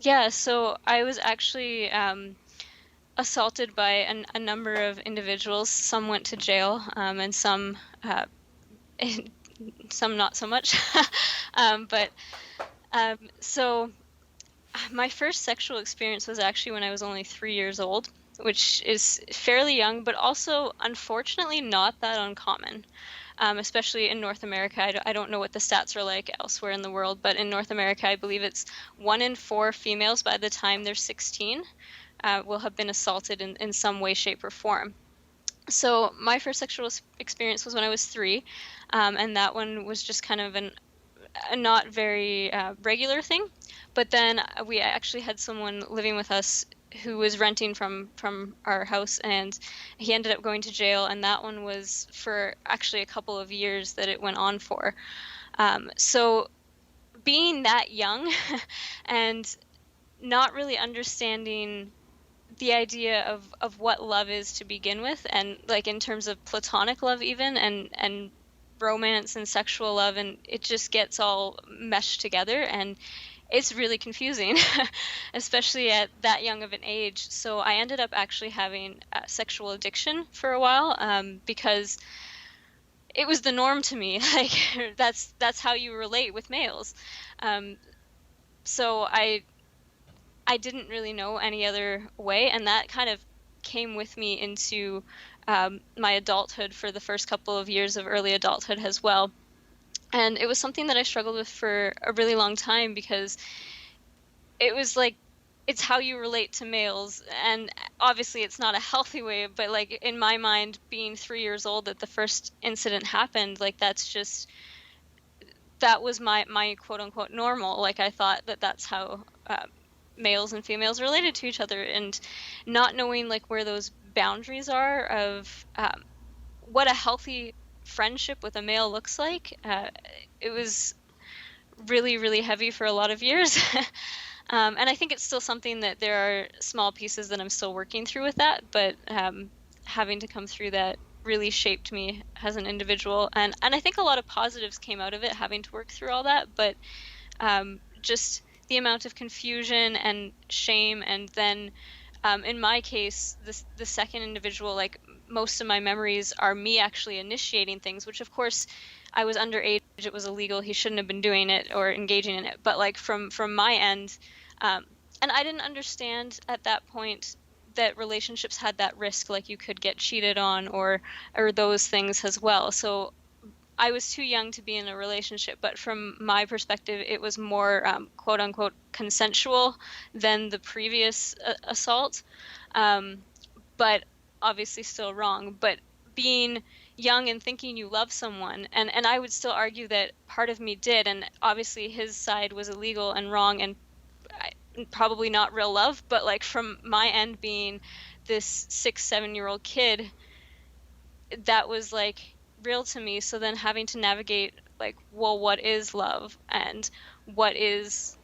Yeah, so I was actually assaulted by a number of individuals. Some went to jail, and uh, some not so much. But so my first sexual experience was actually when I was only 3 years old, which is fairly young, but also unfortunately not that uncommon. Especially in North America. I don't know what the stats are like elsewhere in the world, but in North America, I believe it's 1 in 4 females by the time they're 16 will have been assaulted in some way, shape, or form. So my first sexual experience was when I was 3, and that one was just kind of a not very regular thing. But then we actually had someone living with us who was renting from our house, and he ended up going to jail, and that one was for actually a couple of years that it went on for. So being that young and not really understanding the idea of what love is to begin with, and like in terms of platonic love even, and romance and sexual love, and it just gets all meshed together, and it's really confusing, especially at that young of an age. So I ended up actually having sexual addiction for a while, because it was the norm to me. Like that's how you relate with males. Um, so I didn't really know any other way, and that kind of came with me into my adulthood for the first couple of years of early adulthood as well. And it was something that I struggled with for a really long time because it was like it's how you relate to males, and obviously it's not a healthy way, but like in my mind, being 3 years old that the first incident happened, like that was my quote unquote normal. Like I thought that that's how males and females related to each other, and not knowing like where those boundaries are of what a healthy friendship with a male looks like. It was really, really heavy for a lot of years. And I think it's still something that there are small pieces that I'm still working through with that, but having to come through that really shaped me as an individual. And I think a lot of positives came out of it, having to work through all that, but just the amount of confusion and shame, and then in my case, the second individual, like most of my memories are me actually initiating things, which of course I was underage, it was illegal, he shouldn't have been doing it or engaging in it. But like from my end, um, and I didn't understand at that point that relationships had that risk, like you could get cheated on or those things as well. So I was too young to be in a relationship, but from my perspective, it was more quote unquote consensual than the previous assault. Um, but obviously still wrong. But being young and thinking you love someone, and I would still argue that part of me did, and obviously his side was illegal and wrong, and probably not real love, but like from my end being this 6, 7 year old kid, that was like real to me. So then having to navigate like, well, what is love, and what is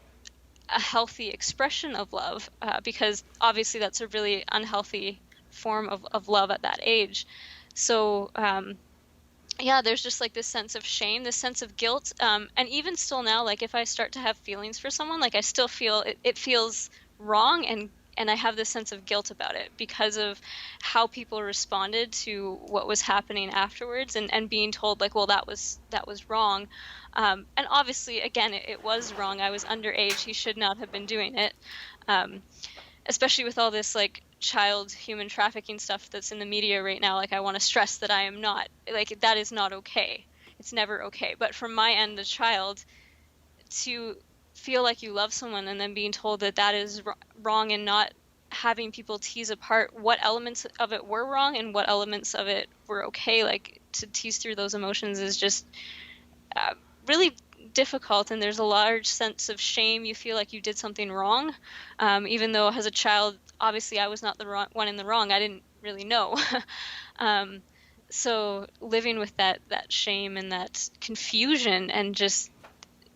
a healthy expression of love? Because obviously that's a really unhealthy form of love at that age. So yeah, there's just like this sense of shame, this sense of guilt. And even still now, like if I start to have feelings for someone, like I still feel it feels wrong, and I have this sense of guilt about it because of how people responded to what was happening afterwards, and being told like, well, that was wrong. And obviously, again, it was wrong. I was underage. He should not have been doing it. Um, Especially with all this like child human trafficking stuff that's in the media right now. Like I want to stress that I am not, like, that is not okay. It's never okay. But from my end, the child, to feel like you love someone and then being told that that is wrong, and not having people tease apart what elements of it were wrong and what elements of it were okay, like to tease through those emotions is just uh, really difficult. And there's a large sense of shame. You feel like you did something wrong, even though as a child, obviously I was not the one in the wrong. I didn't really know. um, so living with that shame and that confusion, and just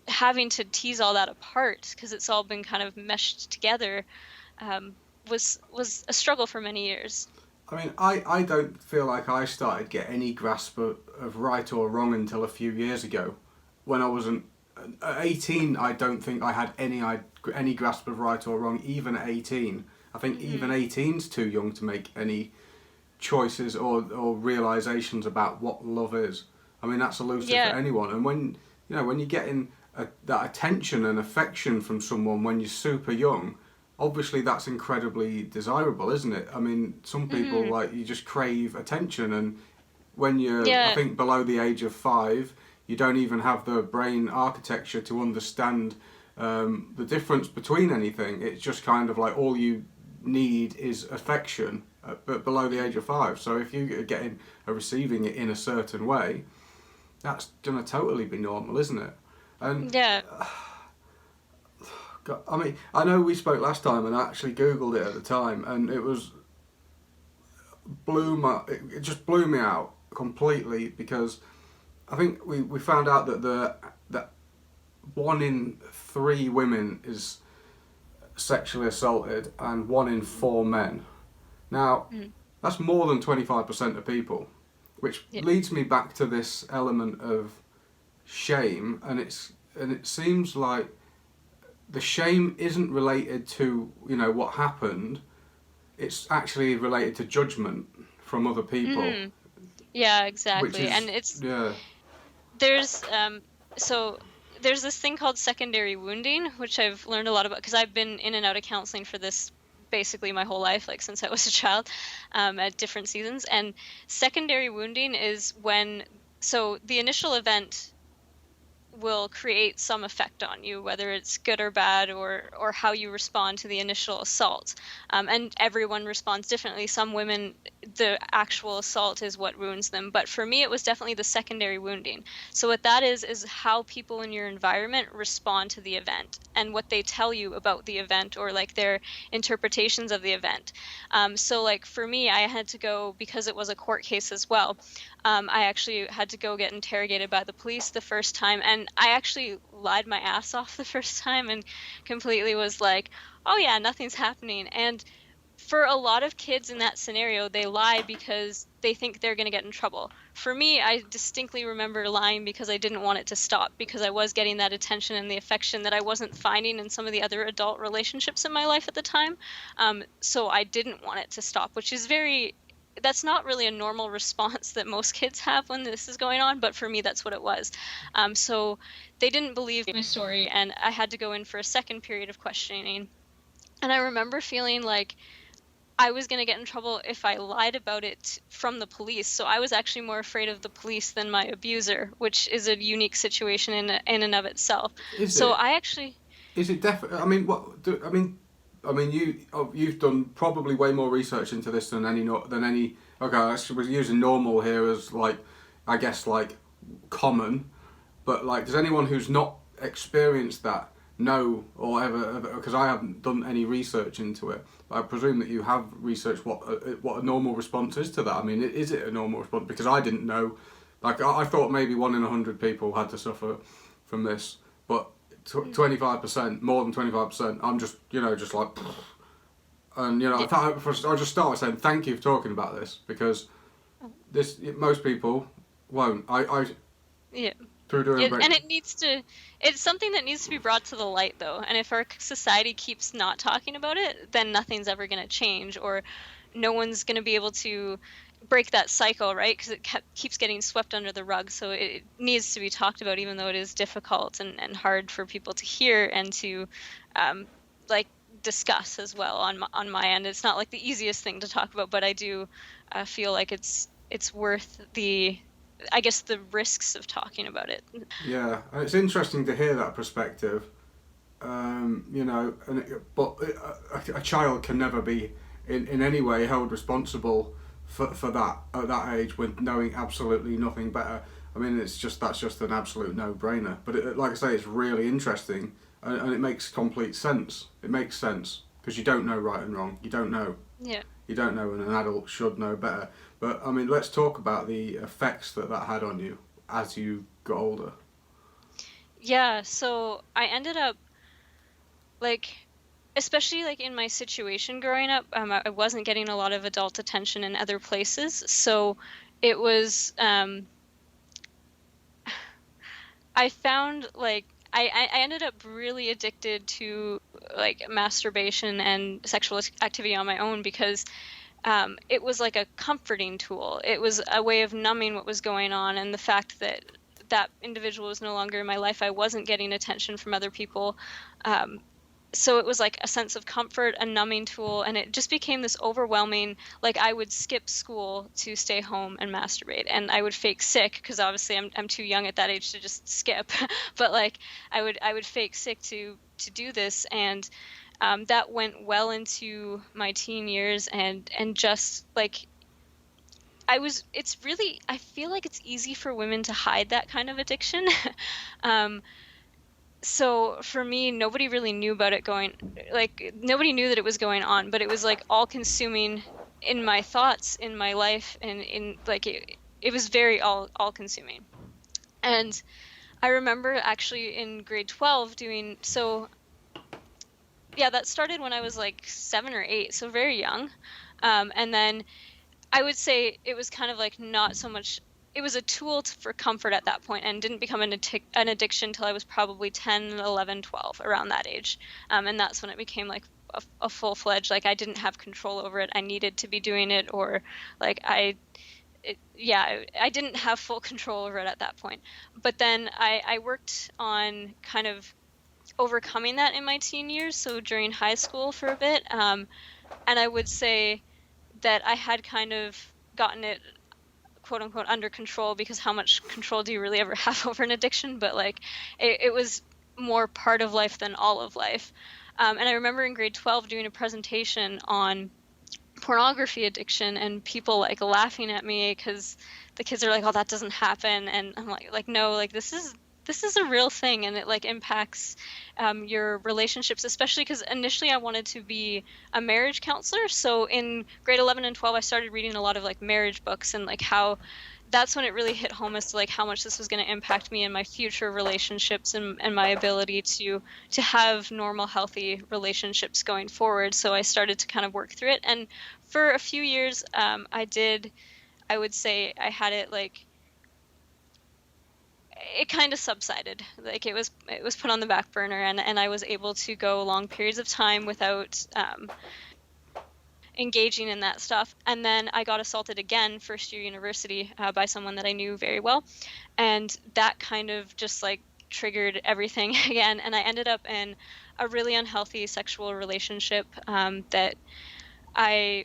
having to tease all that apart because it's all been kind of meshed together, um, was a struggle for many years. I mean, I don't feel like I started get any grasp of right or wrong until a few years ago, when I wasn't At 18, I don't think I had any grasp of right or wrong. Even at 18, I think even Hmm. 18's too young to make any choices or realizations about what love is. I mean, that's elusive for Yeah. anyone. And when you're getting that attention and affection from someone when you're super young, obviously that's incredibly desirable, isn't it? I mean, some people Hmm. like you just crave attention, and when you're, I Yeah. think, below the age of 5, you don't even have the brain architecture to understand the difference between anything. It's just kind of like all you need is affection, but below the age of 5. So if you are getting receiving it in a certain way, that's gonna totally be normal, isn't it? And Yeah. I mean, I know we spoke last time, and I actually googled it at the time, and it just blew me out completely because I think we found out that that 1 in 3 women is sexually assaulted and 1 in 4 men. Now, Mm. that's more than 25% of people, which Yeah. leads me back to this element of shame, and it seems like the shame isn't related to what happened. It's actually related to judgment from other people, Hmm. Yeah, which exactly. is And it's yeah. there's so there's this thing called secondary wounding, which I've learned a lot about because I've been in and out of counseling for this basically my whole life, like since I was a child, at different seasons. And secondary wounding is when the initial event will create some effect on you, whether it's good or bad, or how you respond to the initial assault. And everyone responds differently. Some women, the actual assault is what wounds them, but for me, it was definitely the secondary wounding. So what that is how people in your environment respond to the event and what they tell you about the event or like their interpretations of the event. So like for me, I had to go because it was a court case as well. I actually had to go get interrogated by the police the first time, and I actually lied my ass off the first time and completely was like, "Oh yeah, nothing's happening." And for a lot of kids in that scenario, they lie because they think they're going to get in trouble. For me, I distinctly remember lying because I didn't want it to stop because I was getting that attention and the affection that I wasn't finding in some of the other adult relationships in my life at the time. So I didn't want it to stop, which is that's not really a normal response that most kids have when this is going on, but for me, that's what it was. So they didn't believe my story, and I had to go in for a second period of questioning. And I remember feeling like I was going to get in trouble if I lied about it from the police. So I was actually more afraid of the police than my abuser, which is a unique situation in and of itself. Is So it? I actually, Is it definitely? I mean, I mean, you've done probably way more research into this than any than any. Okay, we're using normal here as like, I guess like common, but like, does anyone who's not experienced that know or ever? Because I haven't done any research into it. But I presume that you have researched what a normal response is to that. I mean, is it a normal response? Because I didn't know. Like, I thought maybe 1 in 100 people had to suffer from this, but 25%, more than 25%. I'm just just like, and yeah, I'll just start by saying thank you for talking about this because this most people won't. I yeah. through doing break. And it's something that needs to be brought to the light though. And if our society keeps not talking about it, then nothing's ever going to change, or no one's going to be able to break that cycle, right? Because it keeps getting swept under the rug. So it needs to be talked about, even though it is difficult and hard for people to hear and to um, like discuss as well on my end. It's not like the easiest thing to talk about, but I do feel like it's worth I guess the risks of talking about it. Yeah, and it's interesting to hear that perspective. But a child can never be in any way held responsible for that at that age with knowing absolutely nothing better. I mean, that's just an absolute no-brainer. But like I say, it's really interesting, and it makes complete sense. It makes sense because you don't know right and wrong. Yeah. You don't know, and an adult should know better. But I mean, let's talk about the effects that had on you as you got older. Yeah, so I ended up like especially like in my situation growing up, I wasn't getting a lot of adult attention in other places. So it was I found like I ended up really addicted to like masturbation and sexual activity on my own because it was like a comforting tool. It was a way of numbing what was going on, and the fact that that individual was no longer in my life. I wasn't getting attention from other people. Um, so it was like a sense of comfort, a numbing tool, and it just became this overwhelming, like I would skip school to stay home and masturbate, and I would fake sick because obviously I'm too young at that age to just skip, but like I would fake sick to do this, and that went well into my teen years, and just like it's really, I feel like it's easy for women to hide that kind of addiction. um, so for me, nobody really knew about it going, like nobody knew that it was going on, but it was like all consuming in my thoughts, in my life, and in like it was very all consuming. And I remember actually in grade 12 doing, so yeah, that started when I was like 7 or 8, so very young. And then I would say it was kind of like not so much, it was a tool for comfort at that point, and didn't become an addiction until I was probably 10, 11, 12, around that age. And that's when it became like a full-fledged, like I didn't have control over it. I needed to be doing it, or like yeah, I didn't have full control over it at that point. But then I worked on kind of overcoming that in my teen years, so during high school for a bit. And I would say that I had kind of gotten it quote unquote under control, because how much control do you really ever have over an addiction? But like it was more part of life than all of life. And I remember in grade 12 doing a presentation on pornography addiction, and people like laughing at me because the kids are like, oh, that doesn't happen, and I'm like no, like this is a real thing, and it like impacts your relationships, especially because initially I wanted to be a marriage counselor. So in grade 11 and 12 I started reading a lot of like marriage books, and like how that's when it really hit home as to like how much this was going to impact me in my future relationships, and my ability to have normal healthy relationships going forward. So I started to kind of work through it, and for a few years I would say I had it like, it kind of subsided. Like it was put on the back burner, and I was able to go long periods of time without engaging in that stuff. And then I got assaulted again first year university by someone that I knew very well, and that kind of just like triggered everything again. And I ended up in a really unhealthy sexual relationship that I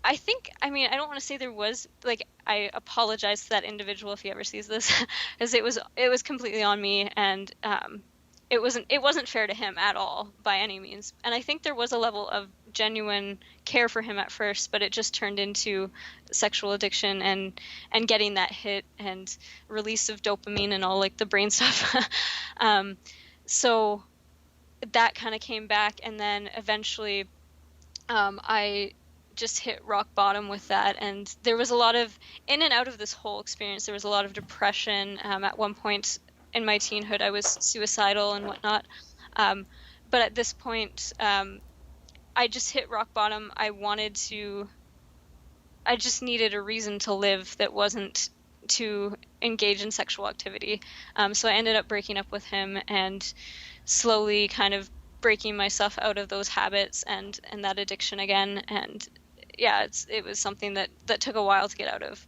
I think, I mean, I don't want to say there was like, I apologize to that individual if he ever sees this, as it was completely on me, and it wasn't fair to him at all by any means. And I think there was a level of genuine care for him at first, but it just turned into sexual addiction, and getting that hit and release of dopamine and all like the brain stuff. um, so that kind of came back, and then eventually I just hit rock bottom with that. And there was a lot of, in and out of this whole experience, there was a lot of depression. At one point in my teenhood, I was suicidal and whatnot. Um, but at this point, I just hit rock bottom. I just needed a reason to live that wasn't to engage in sexual activity. So I ended up breaking up with him, and slowly kind of breaking myself out of those habits and that addiction again. And yeah, it was something that took a while to get out of.